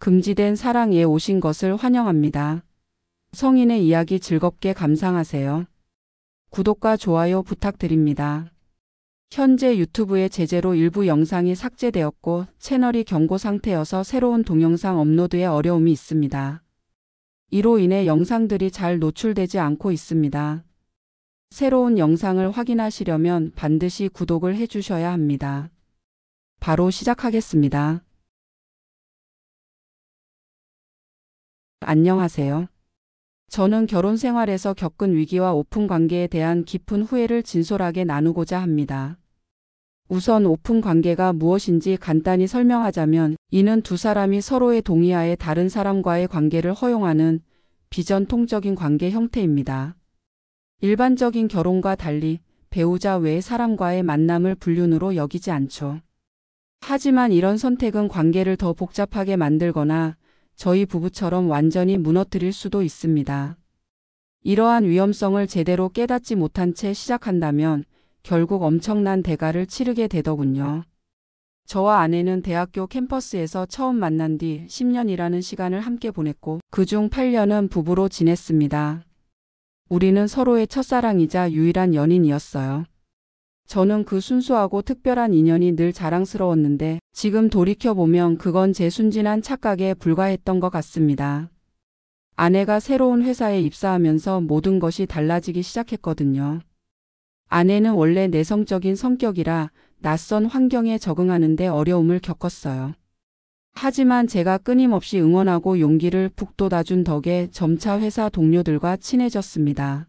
금지된 사랑에 오신 것을 환영합니다. 성인의 이야기 즐겁게 감상하세요. 구독과 좋아요 부탁드립니다. 현재 유튜브의 제재로 일부 영상이 삭제되었고 채널이 경고 상태여서 새로운 동영상 업로드에 어려움이 있습니다. 이로 인해 영상들이 잘 노출되지 않고 있습니다. 새로운 영상을 확인하시려면 반드시 구독을 해주셔야 합니다. 바로 시작하겠습니다. 안녕하세요. 저는 결혼 생활에서 겪은 위기와 오픈 관계에 대한 깊은 후회를 진솔하게 나누고자 합니다. 우선 오픈 관계가 무엇인지 간단히 설명하자면 이는 두 사람이 서로의 동의하에 다른 사람과의 관계를 허용하는 비전통적인 관계 형태입니다. 일반적인 결혼과 달리 배우자 외의 사람과의 만남을 불륜으로 여기지 않죠. 하지만 이런 선택은 관계를 더 복잡하게 만들거나 저희 부부처럼 완전히 무너뜨릴 수도 있습니다. 이러한 위험성을 제대로 깨닫지 못한 채 시작한다면 결국 엄청난 대가를 치르게 되더군요. 저와 아내는 대학교 캠퍼스에서 처음 만난 뒤 10년이라는 시간을 함께 보냈고 그중 8년은 부부로 지냈습니다. 우리는 서로의 첫사랑이자 유일한 연인이었어요. 저는 그 순수하고 특별한 인연이 늘 자랑스러웠는데 지금 돌이켜보면 그건 제 순진한 착각에 불과했던 것 같습니다. 아내가 새로운 회사에 입사하면서 모든 것이 달라지기 시작했거든요. 아내는 원래 내성적인 성격이라 낯선 환경에 적응하는 데 어려움을 겪었어요. 하지만 제가 끊임없이 응원하고 용기를 북돋아준 덕에 점차 회사 동료들과 친해졌습니다.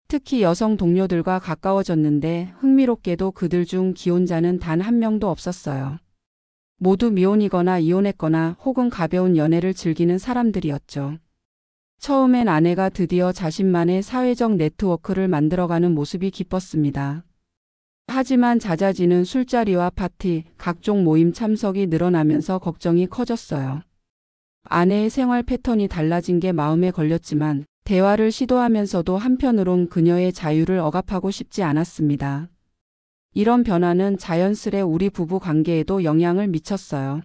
특히 여성 동료들과 가까워졌는데 흥미롭게도 그들 중 기혼자는 단 한 명도 없었어요. 모두 미혼이거나 이혼했거나 혹은 가벼운 연애를 즐기는 사람들이었죠. 처음엔 아내가 드디어 자신만의 사회적 네트워크를 만들어가는 모습이 기뻤습니다. 하지만 잦아지는 술자리와 파티, 각종 모임 참석이 늘어나면서 걱정이 커졌어요. 아내의 생활 패턴이 달라진 게 마음에 걸렸지만 대화를 시도하면서도 한편으론 그녀의 자유를 억압하고 싶지 않았습니다. 이런 변화는 자연스레 우리 부부 관계에도 영향을 미쳤어요.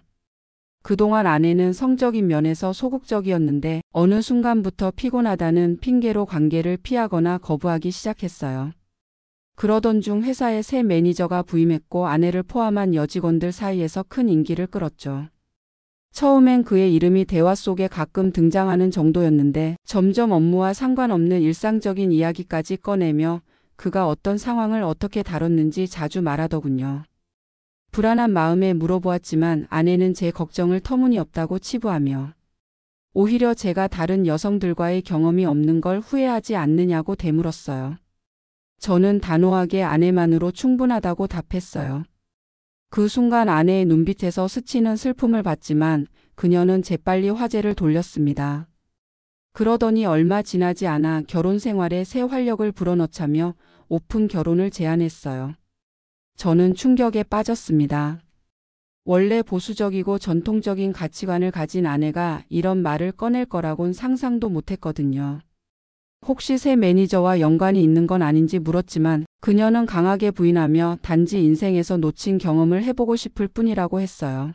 그동안 아내는 성적인 면에서 소극적이었는데 어느 순간부터 피곤하다는 핑계로 관계를 피하거나 거부하기 시작했어요. 그러던 중 회사에 새 매니저가 부임했고 아내를 포함한 여직원들 사이에서 큰 인기를 끌었죠. 처음엔 그의 이름이 대화 속에 가끔 등장하는 정도였는데 점점 업무와 상관없는 일상적인 이야기까지 꺼내며 그가 어떤 상황을 어떻게 다뤘는지 자주 말하더군요. 불안한 마음에 물어보았지만 아내는 제 걱정을 터무니없다고 치부하며 오히려 제가 다른 여성들과의 경험이 없는 걸 후회하지 않느냐고 되물었어요. 저는 단호하게 아내만으로 충분하다고 답했어요. 그 순간 아내의 눈빛에서 스치는 슬픔을 봤지만 그녀는 재빨리 화제를 돌렸습니다. 그러더니 얼마 지나지 않아 결혼 생활에 새 활력을 불어넣자며 오픈 결혼을 제안했어요. 저는 충격에 빠졌습니다. 원래 보수적이고 전통적인 가치관을 가진 아내가 이런 말을 꺼낼 거라곤 상상도 못했거든요. 혹시 새 매니저와 연관이 있는 건 아닌지 물었지만 그녀는 강하게 부인하며 단지 인생에서 놓친 경험을 해보고 싶을 뿐이라고 했어요.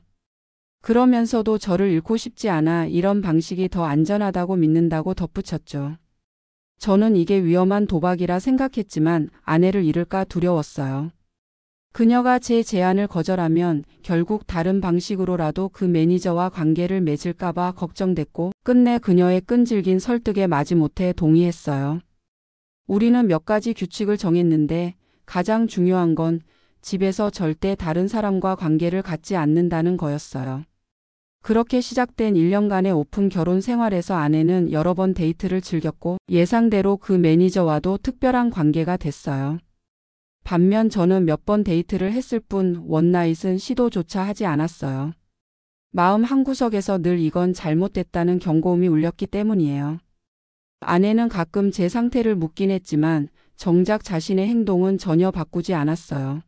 그러면서도 저를 잃고 싶지 않아 이런 방식이 더 안전하다고 믿는다고 덧붙였죠. 저는 이게 위험한 도박이라 생각했지만 아내를 잃을까 두려웠어요. 그녀가 제 제안을 거절하면 결국 다른 방식으로라도 그 매니저와 관계를 맺을까봐 걱정됐고 끝내 그녀의 끈질긴 설득에 마지못해 동의했어요. 우리는 몇 가지 규칙을 정했는데 가장 중요한 건 집에서 절대 다른 사람과 관계를 갖지 않는다는 거였어요. 그렇게 시작된 1년간의 오픈 결혼 생활에서 아내는 여러 번 데이트를 즐겼고 예상대로 그 매니저와도 특별한 관계가 됐어요. 반면 저는 몇 번 데이트를 했을 뿐 원나잇은 시도조차 하지 않았어요. 마음 한구석에서 늘 이건 잘못됐다는 경고음이 울렸기 때문이에요. 아내는 가끔 제 상태를 묻긴 했지만 정작 자신의 행동은 전혀 바꾸지 않았어요.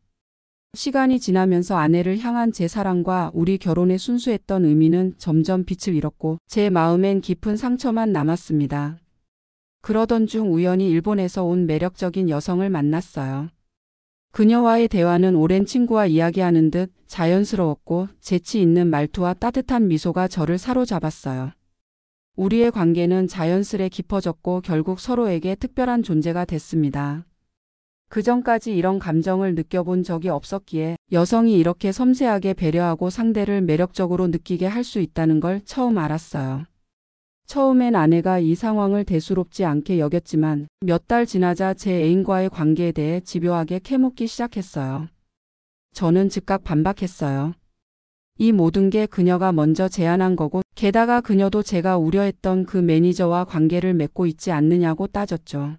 시간이 지나면서 아내를 향한 제 사랑과 우리 결혼의 순수했던 의미는 점점 빛을 잃었고 제 마음엔 깊은 상처만 남았습니다. 그러던 중 우연히 일본에서 온 매력적인 여성을 만났어요. 그녀와의 대화는 오랜 친구와 이야기하는 듯 자연스러웠고 재치 있는 말투와 따뜻한 미소가 저를 사로잡았어요. 우리의 관계는 자연스레 깊어졌고 결국 서로에게 특별한 존재가 됐습니다. 그전까지 이런 감정을 느껴본 적이 없었기에 여성이 이렇게 섬세하게 배려하고 상대를 매력적으로 느끼게 할 수 있다는 걸 처음 알았어요. 처음엔 아내가 이 상황을 대수롭지 않게 여겼지만 몇 달 지나자 제 애인과의 관계에 대해 집요하게 캐묻기 시작했어요. 저는 즉각 반박했어요. 이 모든 게 그녀가 먼저 제안한 거고 게다가 그녀도 제가 우려했던 그 매니저와 관계를 맺고 있지 않느냐고 따졌죠.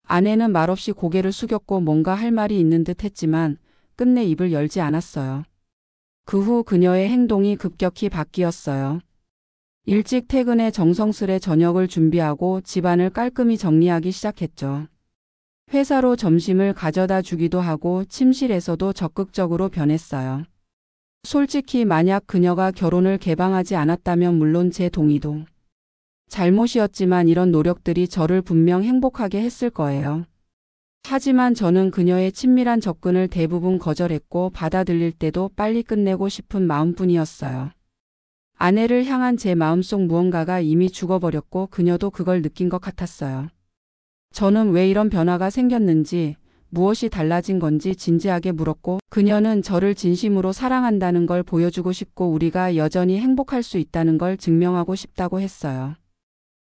아내는 말없이 고개를 숙였고 뭔가 할 말이 있는 듯 했지만 끝내 입을 열지 않았어요. 그 후 그녀의 행동이 급격히 바뀌었어요. 일찍 퇴근해 정성스레 저녁을 준비하고 집안을 깔끔히 정리하기 시작했죠. 회사로 점심을 가져다 주기도 하고 침실에서도 적극적으로 변했어요. 솔직히 만약 그녀가 결혼을 개방하지 않았다면 물론 제 동의도 잘못이었지만 이런 노력들이 저를 분명 행복하게 했을 거예요. 하지만 저는 그녀의 친밀한 접근을 대부분 거절했고 받아들일 때도 빨리 끝내고 싶은 마음뿐이었어요. 아내를 향한 제 마음속 무언가가 이미 죽어버렸고 그녀도 그걸 느낀 것 같았어요. 저는 왜 이런 변화가 생겼는지, 무엇이 달라진 건지 진지하게 물었고 그녀는 저를 진심으로 사랑한다는 걸 보여주고 싶고 우리가 여전히 행복할 수 있다는 걸 증명하고 싶다고 했어요.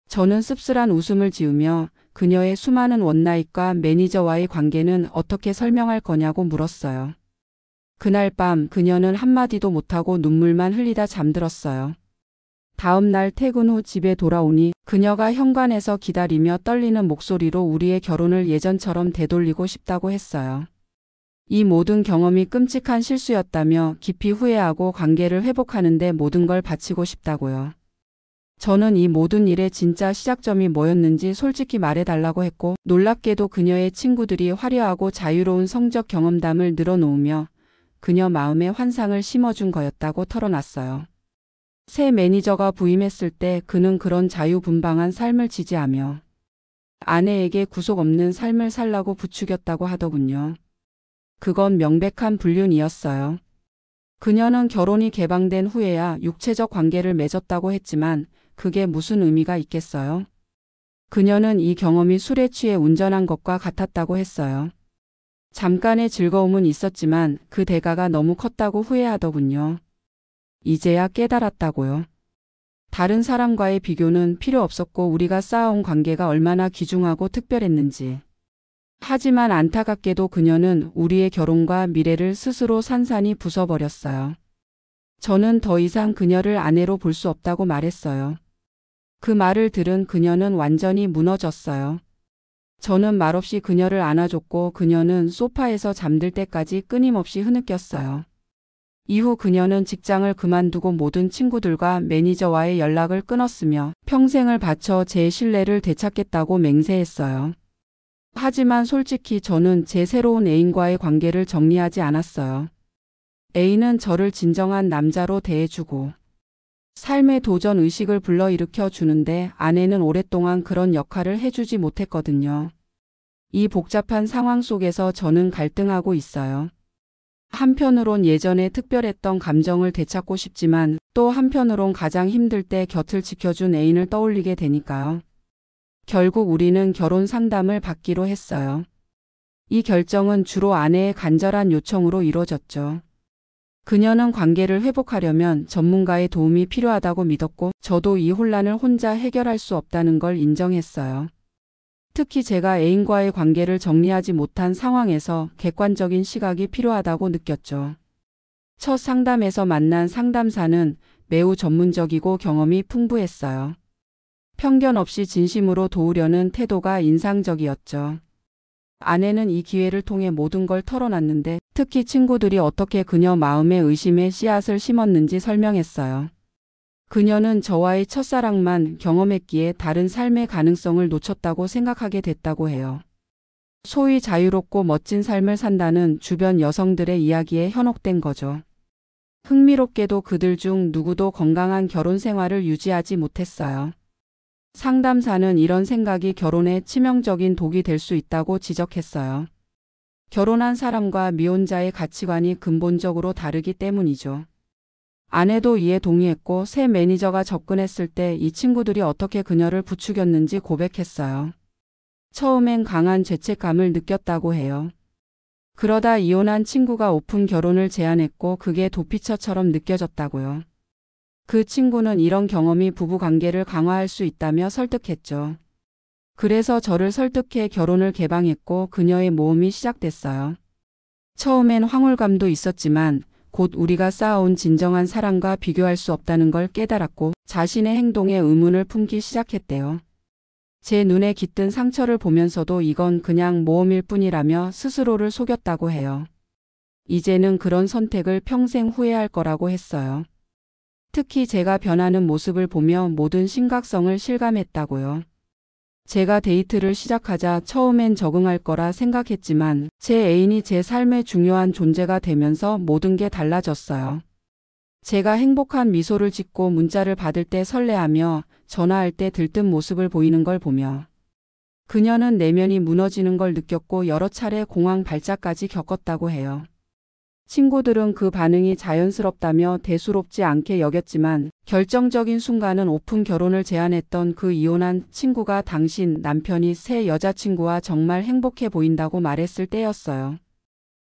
저는 씁쓸한 웃음을 지으며 그녀의 수많은 원나잇과 매니저와의 관계는 어떻게 설명할 거냐고 물었어요. 그날 밤 그녀는 한마디도 못하고 눈물만 흘리다 잠들었어요. 다음 날 퇴근 후 집에 돌아오니 그녀가 현관에서 기다리며 떨리는 목소리로 우리의 결혼을 예전처럼 되돌리고 싶다고 했어요. 이 모든 경험이 끔찍한 실수였다며 깊이 후회하고 관계를 회복하는 데 모든 걸 바치고 싶다고요. 저는 이 모든 일의 진짜 시작점이 뭐였는지 솔직히 말해달라고 했고 놀랍게도 그녀의 친구들이 화려하고 자유로운 성적 경험담을 늘어놓으며 그녀 마음에 환상을 심어준 거였다고 털어놨어요. 새 매니저가 부임했을 때 그는 그런 자유분방한 삶을 지지하며 아내에게 구속 없는 삶을 살라고 부추겼다고 하더군요. 그건 명백한 불륜이었어요. 그녀는 결혼이 개방된 후에야 육체적 관계를 맺었다고 했지만 그게 무슨 의미가 있겠어요? 그녀는 이 경험이 술에 취해 운전한 것과 같았다고 했어요. 잠깐의 즐거움은 있었지만 그 대가가 너무 컸다고 후회하더군요. 이제야 깨달았다고요. 다른 사람과의 비교는 필요 없었고 우리가 쌓아온 관계가 얼마나 귀중하고 특별했는지. 하지만 안타깝게도 그녀는 우리의 결혼과 미래를 스스로 산산이 부숴버렸어요. 저는 더 이상 그녀를 아내로 볼 수 없다고 말했어요. 그 말을 들은 그녀는 완전히 무너졌어요. 저는 말없이 그녀를 안아줬고 그녀는 소파에서 잠들 때까지 끊임없이 흐느꼈어요. 이후 그녀는 직장을 그만두고 모든 친구들과 매니저와의 연락을 끊었으며 평생을 바쳐 제 신뢰를 되찾겠다고 맹세했어요. 하지만 솔직히 저는 제 새로운 애인과의 관계를 정리하지 않았어요. 애인은 저를 진정한 남자로 대해주고 삶의 도전 의식을 불러일으켜 주는데 아내는 오랫동안 그런 역할을 해주지 못했거든요. 이 복잡한 상황 속에서 저는 갈등하고 있어요. 한편으론 예전에 특별했던 감정을 되찾고 싶지만 또 한편으론 가장 힘들 때 곁을 지켜준 애인을 떠올리게 되니까요. 결국 우리는 결혼 상담을 받기로 했어요. 이 결정은 주로 아내의 간절한 요청으로 이루어졌죠. 그녀는 관계를 회복하려면 전문가의 도움이 필요하다고 믿었고 저도 이 혼란을 혼자 해결할 수 없다는 걸 인정했어요. 특히 제가 애인과의 관계를 정리하지 못한 상황에서 객관적인 시각이 필요하다고 느꼈죠. 첫 상담에서 만난 상담사는 매우 전문적이고 경험이 풍부했어요. 편견 없이 진심으로 도우려는 태도가 인상적이었죠. 아내는 이 기회를 통해 모든 걸 털어놨는데 특히 친구들이 어떻게 그녀 마음에 의심의 씨앗을 심었는지 설명했어요. 그녀는 저와의 첫사랑만 경험했기에 다른 삶의 가능성을 놓쳤다고 생각하게 됐다고 해요. 소위 자유롭고 멋진 삶을 산다는 주변 여성들의 이야기에 현혹된 거죠. 흥미롭게도 그들 중 누구도 건강한 결혼 생활을 유지하지 못했어요. 상담사는 이런 생각이 결혼에 치명적인 독이 될 수 있다고 지적했어요. 결혼한 사람과 미혼자의 가치관이 근본적으로 다르기 때문이죠. 아내도 이에 동의했고 새 매니저가 접근했을 때 이 친구들이 어떻게 그녀를 부추겼는지 고백했어요. 처음엔 강한 죄책감을 느꼈다고 해요. 그러다 이혼한 친구가 오픈 결혼을 제안했고 그게 도피처처럼 느껴졌다고요. 그 친구는 이런 경험이 부부 관계를 강화할 수 있다며 설득했죠. 그래서 저를 설득해 결혼을 개방했고 그녀의 모험이 시작됐어요. 처음엔 황홀감도 있었지만 곧 우리가 쌓아온 진정한 사랑과 비교할 수 없다는 걸 깨달았고 자신의 행동에 의문을 품기 시작했대요. 제 눈에 깃든 상처를 보면서도 이건 그냥 모험일 뿐이라며 스스로를 속였다고 해요. 이제는 그런 선택을 평생 후회할 거라고 했어요. 특히 제가 변하는 모습을 보며 모든 심각성을 실감했다고요. 제가 데이트를 시작하자 처음엔 적응할 거라 생각했지만 제 애인이 제 삶의 중요한 존재가 되면서 모든 게 달라졌어요. 제가 행복한 미소를 짓고 문자를 받을 때 설레하며 전화할 때 들뜬 모습을 보이는 걸 보며 그녀는 내면이 무너지는 걸 느꼈고 여러 차례 공황 발작까지 겪었다고 해요. 친구들은 그 반응이 자연스럽다며 대수롭지 않게 여겼지만 결정적인 순간은 오픈 결혼을 제안했던 그 이혼한 친구가 당신 남편이 새 여자친구와 정말 행복해 보인다고 말했을 때였어요.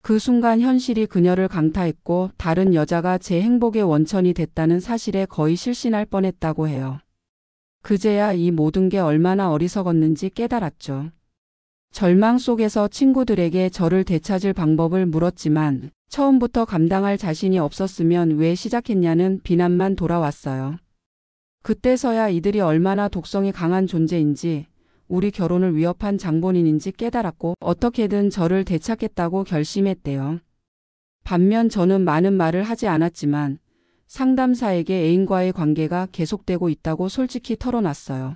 그 순간 현실이 그녀를 강타했고 다른 여자가 제 행복의 원천이 됐다는 사실에 거의 실신할 뻔했다고 해요. 그제야 이 모든 게 얼마나 어리석었는지 깨달았죠. 절망 속에서 친구들에게 저를 되찾을 방법을 물었지만 처음부터 감당할 자신이 없었으면 왜 시작했냐는 비난만 돌아왔어요. 그때서야 이들이 얼마나 독성이 강한 존재인지 우리 결혼을 위협한 장본인인지 깨달았고 어떻게든 저를 되찾겠다고 결심했대요. 반면 저는 많은 말을 하지 않았지만 상담사에게 애인과의 관계가 계속되고 있다고 솔직히 털어놨어요.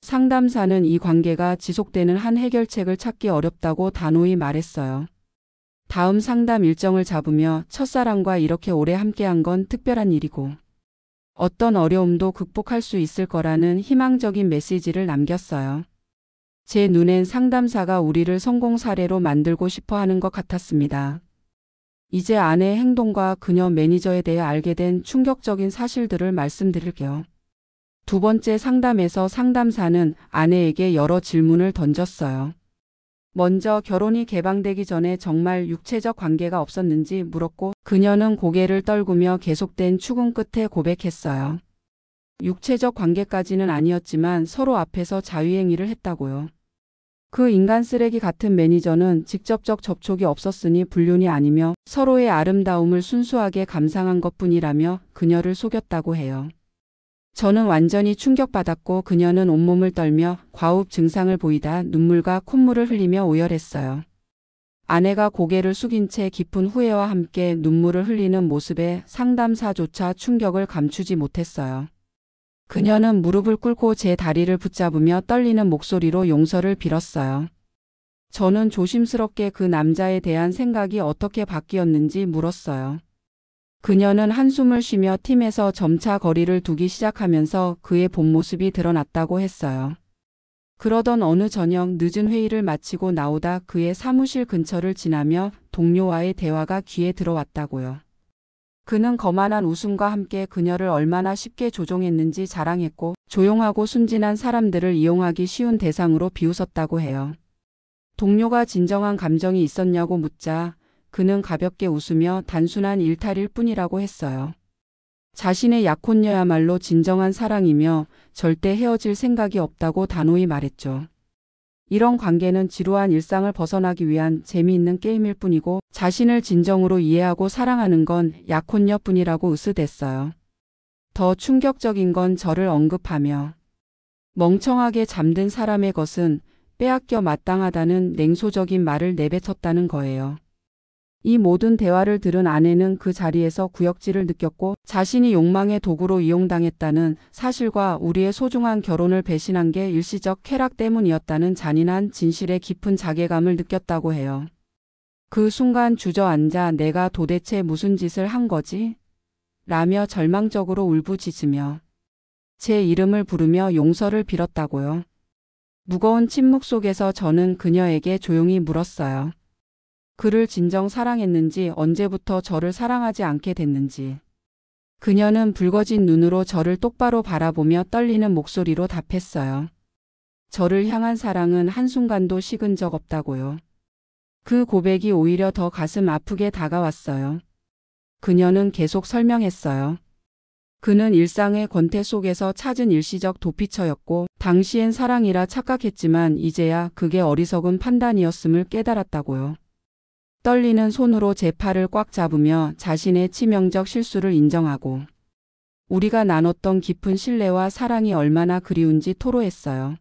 상담사는 이 관계가 지속되는 한 해결책을 찾기 어렵다고 단호히 말했어요. 다음 상담 일정을 잡으며 첫사랑과 이렇게 오래 함께한 건 특별한 일이고 어떤 어려움도 극복할 수 있을 거라는 희망적인 메시지를 남겼어요. 제 눈엔 상담사가 우리를 성공 사례로 만들고 싶어 하는 것 같았습니다. 이제 아내의 행동과 그녀 매니저에 대해 알게 된 충격적인 사실들을 말씀드릴게요. 두 번째 상담에서 상담사는 아내에게 여러 질문을 던졌어요. 먼저 결혼이 개방되기 전에 정말 육체적 관계가 없었는지 물었고 그녀는 고개를 떨구며 계속된 추궁 끝에 고백했어요. 육체적 관계까지는 아니었지만 서로 앞에서 자유행위를 했다고요. 그 인간 쓰레기 같은 매니저는 직접적 접촉이 없었으니 불륜이 아니며 서로의 아름다움을 순수하게 감상한 것뿐이라며 그녀를 속였다고 해요. 저는 완전히 충격받았고 그녀는 온몸을 떨며 과호흡 증상을 보이다 눈물과 콧물을 흘리며 오열했어요. 아내가 고개를 숙인 채 깊은 후회와 함께 눈물을 흘리는 모습에 상담사조차 충격을 감추지 못했어요. 그녀는 무릎을 꿇고 제 다리를 붙잡으며 떨리는 목소리로 용서를 빌었어요. 저는 조심스럽게 그 남자에 대한 생각이 어떻게 바뀌었는지 물었어요. 그녀는 한숨을 쉬며 팀에서 점차 거리를 두기 시작하면서 그의 본 모습이 드러났다고 했어요. 그러던 어느 저녁 늦은 회의를 마치고 나오다 그의 사무실 근처를 지나며 동료와의 대화가 귀에 들어왔다고요. 그는 거만한 웃음과 함께 그녀를 얼마나 쉽게 조종했는지 자랑했고 조용하고 순진한 사람들을 이용하기 쉬운 대상으로 비웃었다고 해요. 동료가 진정한 감정이 있었냐고 묻자 그는 가볍게 웃으며 단순한 일탈일 뿐이라고 했어요. 자신의 약혼녀야말로 진정한 사랑이며 절대 헤어질 생각이 없다고 단호히 말했죠. 이런 관계는 지루한 일상을 벗어나기 위한 재미있는 게임일 뿐이고 자신을 진정으로 이해하고 사랑하는 건 약혼녀뿐이라고 으스댔어요. 더 충격적인 건 저를 언급하며 멍청하게 잠든 사람의 것은 빼앗겨 마땅하다는 냉소적인 말을 내뱉었다는 거예요. 이 모든 대화를 들은 아내는 그 자리에서 구역질을 느꼈고 자신이 욕망의 도구로 이용당했다는 사실과 우리의 소중한 결혼을 배신한 게 일시적 쾌락 때문이었다는 잔인한 진실에 깊은 자괴감을 느꼈다고 해요. 그 순간 주저앉아 내가 도대체 무슨 짓을 한 거지? 라며 절망적으로 울부짖으며 제 이름을 부르며 용서를 빌었다고요. 무거운 침묵 속에서 저는 그녀에게 조용히 물었어요. 그를 진정 사랑했는지, 언제부터 저를 사랑하지 않게 됐는지. 그녀는 붉어진 눈으로 저를 똑바로 바라보며 떨리는 목소리로 답했어요. 저를 향한 사랑은 한순간도 식은 적 없다고요. 그 고백이 오히려 더 가슴 아프게 다가왔어요. 그녀는 계속 설명했어요. 그는 일상의 권태 속에서 찾은 일시적 도피처였고, 당시엔 사랑이라 착각했지만 이제야 그게 어리석은 판단이었음을 깨달았다고요. 떨리는 손으로 제 팔을 꽉 잡으며 자신의 치명적 실수를 인정하고, 우리가 나눴던 깊은 신뢰와 사랑이 얼마나 그리운지 토로했어요.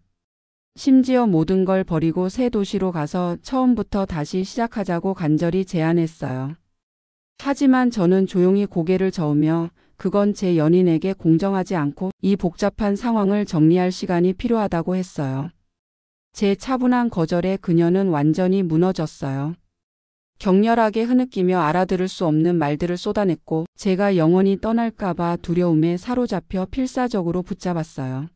심지어 모든 걸 버리고 새 도시로 가서 처음부터 다시 시작하자고 간절히 제안했어요. 하지만 저는 조용히 고개를 저으며, 그건 제 연인에게 공정하지 않고 이 복잡한 상황을 정리할 시간이 필요하다고 했어요. 제 차분한 거절에 그녀는 완전히 무너졌어요. 격렬하게 흐느끼며 알아들을 수 없는 말들을 쏟아냈고, 제가 영원히 떠날까봐 두려움에 사로잡혀 필사적으로 붙잡았어요.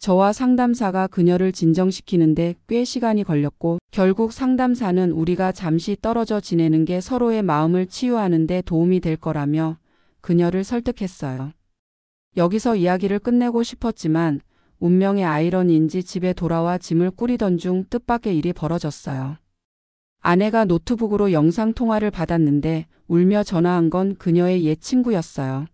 저와 상담사가 그녀를 진정시키는데 꽤 시간이 걸렸고, 결국 상담사는 우리가 잠시 떨어져 지내는 게 서로의 마음을 치유하는 데 도움이 될 거라며 그녀를 설득했어요. 여기서 이야기를 끝내고 싶었지만 운명의 아이러니인지 집에 돌아와 짐을 꾸리던 중 뜻밖의 일이 벌어졌어요. 아내가 노트북으로 영상통화를 받았는데 울며 전화한 건 그녀의 옛 친구였어요.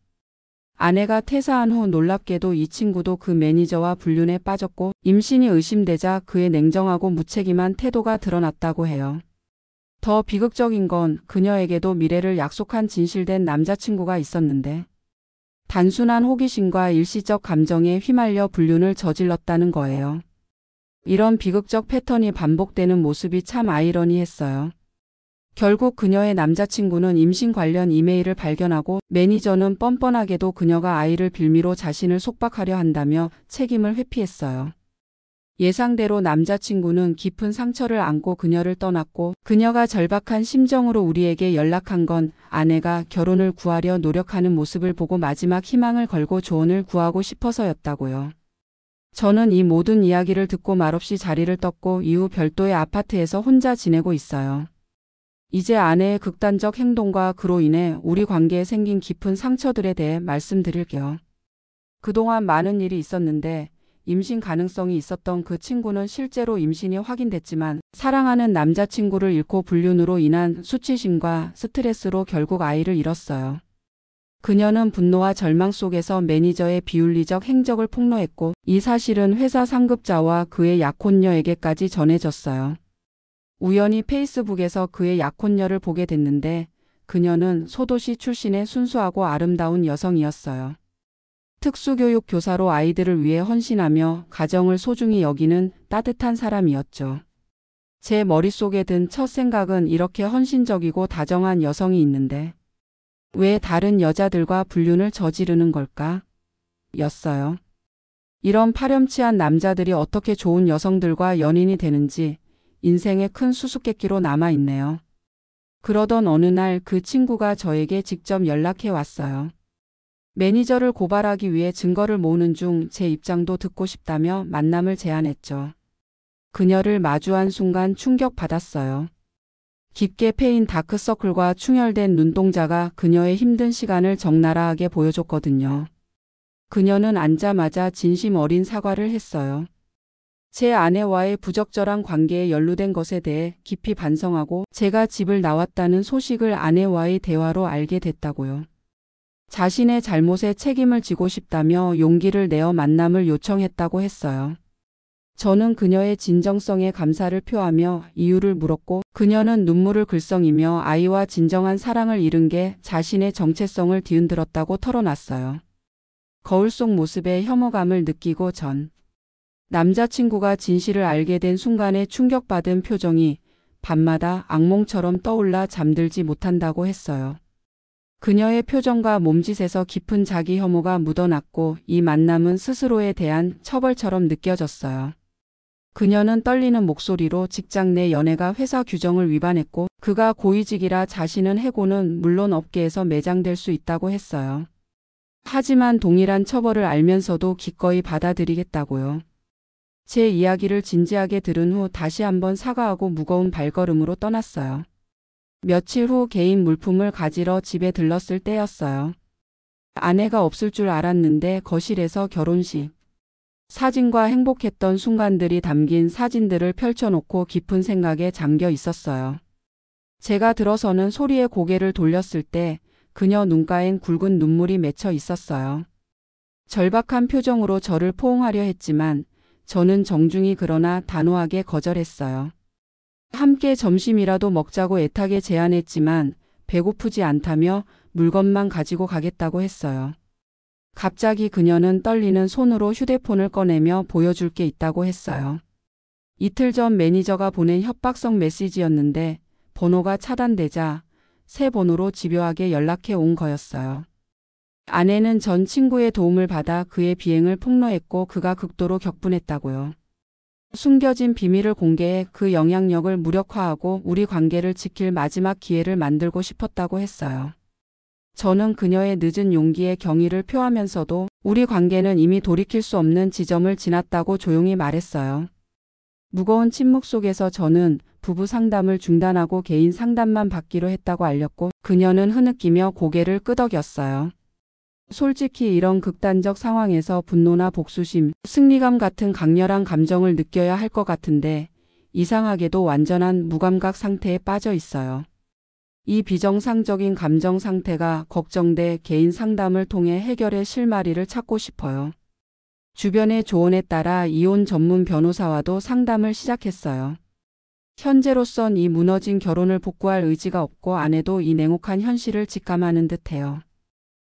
아내가 퇴사한 후 놀랍게도 이 친구도 그 매니저와 불륜에 빠졌고, 임신이 의심되자 그의 냉정하고 무책임한 태도가 드러났다고 해요. 더 비극적인 건 그녀에게도 미래를 약속한 진실된 남자친구가 있었는데, 단순한 호기심과 일시적 감정에 휘말려 불륜을 저질렀다는 거예요. 이런 비극적 패턴이 반복되는 모습이 참 아이러니했어요. 결국 그녀의 남자친구는 임신 관련 이메일을 발견하고, 매니저는 뻔뻔하게도 그녀가 아이를 빌미로 자신을 속박하려 한다며 책임을 회피했어요. 예상대로 남자친구는 깊은 상처를 안고 그녀를 떠났고, 그녀가 절박한 심정으로 우리에게 연락한 건 아내가 결혼을 구하려 노력하는 모습을 보고 마지막 희망을 걸고 조언을 구하고 싶어서였다고요. 저는 이 모든 이야기를 듣고 말없이 자리를 떴고, 이후 별도의 아파트에서 혼자 지내고 있어요. 이제 아내의 극단적 행동과 그로 인해 우리 관계에 생긴 깊은 상처들에 대해 말씀드릴게요. 그동안 많은 일이 있었는데, 임신 가능성이 있었던 그 친구는 실제로 임신이 확인됐지만, 사랑하는 남자친구를 잃고 불륜으로 인한 수치심과 스트레스로 결국 아이를 잃었어요. 그녀는 분노와 절망 속에서 매니저의 비윤리적 행적을 폭로했고, 이 사실은 회사 상급자와 그의 약혼녀에게까지 전해졌어요. 우연히 페이스북에서 그의 약혼녀를 보게 됐는데, 그녀는 소도시 출신의 순수하고 아름다운 여성이었어요. 특수교육 교사로 아이들을 위해 헌신하며 가정을 소중히 여기는 따뜻한 사람이었죠. 제 머릿속에 든 첫 생각은, 이렇게 헌신적이고 다정한 여성이 있는데 왜 다른 여자들과 불륜을 저지르는 걸까? 였어요. 이런 파렴치한 남자들이 어떻게 좋은 여성들과 연인이 되는지 인생의 큰 수수께끼로 남아있네요. 그러던 어느 날 그 친구가 저에게 직접 연락해 왔어요. 매니저를 고발하기 위해 증거를 모으는 중 제 입장도 듣고 싶다며 만남을 제안했죠. 그녀를 마주한 순간 충격받았어요. 깊게 패인 다크서클과 충혈된 눈동자가 그녀의 힘든 시간을 적나라하게 보여줬거든요. 그녀는 앉자마자 진심 어린 사과를 했어요. 제 아내와의 부적절한 관계에 연루된 것에 대해 깊이 반성하고, 제가 집을 나왔다는 소식을 아내와의 대화로 알게 됐다고요. 자신의 잘못에 책임을 지고 싶다며 용기를 내어 만남을 요청했다고 했어요. 저는 그녀의 진정성에 감사를 표하며 이유를 물었고, 그녀는 눈물을 글썽이며 아이와 진정한 사랑을 잃은 게 자신의 정체성을 뒤흔들었다고 털어놨어요. 거울 속 모습에 혐오감을 느끼고 전 남자친구가 진실을 알게 된 순간에 충격받은 표정이 밤마다 악몽처럼 떠올라 잠들지 못한다고 했어요. 그녀의 표정과 몸짓에서 깊은 자기 혐오가 묻어났고, 이 만남은 스스로에 대한 처벌처럼 느껴졌어요. 그녀는 떨리는 목소리로 직장 내 연애가 회사 규정을 위반했고, 그가 고위직이라 자신은 해고는 물론 업계에서 매장될 수 있다고 했어요. 하지만 동일한 처벌을 알면서도 기꺼이 받아들이겠다고요. 제 이야기를 진지하게 들은 후 다시 한번 사과하고 무거운 발걸음으로 떠났어요. 며칠 후 개인 물품을 가지러 집에 들렀을 때였어요. 아내가 없을 줄 알았는데 거실에서 결혼식 사진과 행복했던 순간들이 담긴 사진들을 펼쳐놓고 깊은 생각에 잠겨 있었어요. 제가 들어서는 소리에 고개를 돌렸을 때 그녀 눈가엔 굵은 눈물이 맺혀 있었어요. 절박한 표정으로 저를 포옹하려 했지만 저는 정중히 그러나 단호하게 거절했어요. 함께 점심이라도 먹자고 애타게 제안했지만 배고프지 않다며 물건만 가지고 가겠다고 했어요. 갑자기 그녀는 떨리는 손으로 휴대폰을 꺼내며 보여줄 게 있다고 했어요. 이틀 전 매니저가 보낸 협박성 메시지였는데 번호가 차단되자 새 번호로 집요하게 연락해 온 거였어요. 아내는 전 친구의 도움을 받아 그의 비행을 폭로했고 그가 극도로 격분했다고요. 숨겨진 비밀을 공개해 그 영향력을 무력화하고 우리 관계를 지킬 마지막 기회를 만들고 싶었다고 했어요. 저는 그녀의 늦은 용기에 경의를 표하면서도 우리 관계는 이미 돌이킬 수 없는 지점을 지났다고 조용히 말했어요. 무거운 침묵 속에서 저는 부부 상담을 중단하고 개인 상담만 받기로 했다고 알렸고 그녀는 흐느끼며 고개를 끄덕였어요. 솔직히 이런 극단적 상황에서 분노나 복수심, 승리감 같은 강렬한 감정을 느껴야 할 것 같은데 이상하게도 완전한 무감각 상태에 빠져 있어요. 이 비정상적인 감정 상태가 걱정돼 개인 상담을 통해 해결의 실마리를 찾고 싶어요. 주변의 조언에 따라 이혼 전문 변호사와도 상담을 시작했어요. 현재로선 이 무너진 결혼을 복구할 의지가 없고 아내도 이 냉혹한 현실을 직감하는 듯해요.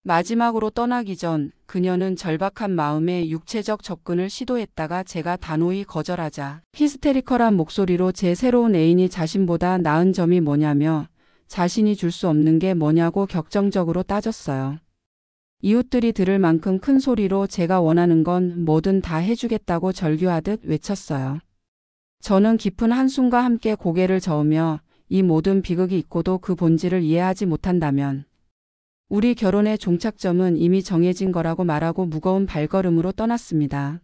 마지막으로 떠나기 전 그녀는 절박한 마음에 육체적 접근을 시도했다가 제가 단호히 거절하자 히스테리컬한 목소리로 제 새로운 애인이 자신보다 나은 점이 뭐냐며 자신이 줄 수 없는 게 뭐냐고 격정적으로 따졌어요. 이웃들이 들을 만큼 큰 소리로 제가 원하는 건 뭐든 다 해주겠다고 절규하듯 외쳤어요. 저는 깊은 한숨과 함께 고개를 저으며 이 모든 비극이 있고도 그 본질을 이해하지 못한다면 우리 결혼의 종착점은 이미 정해진 거라고 말하고 무거운 발걸음으로 떠났습니다.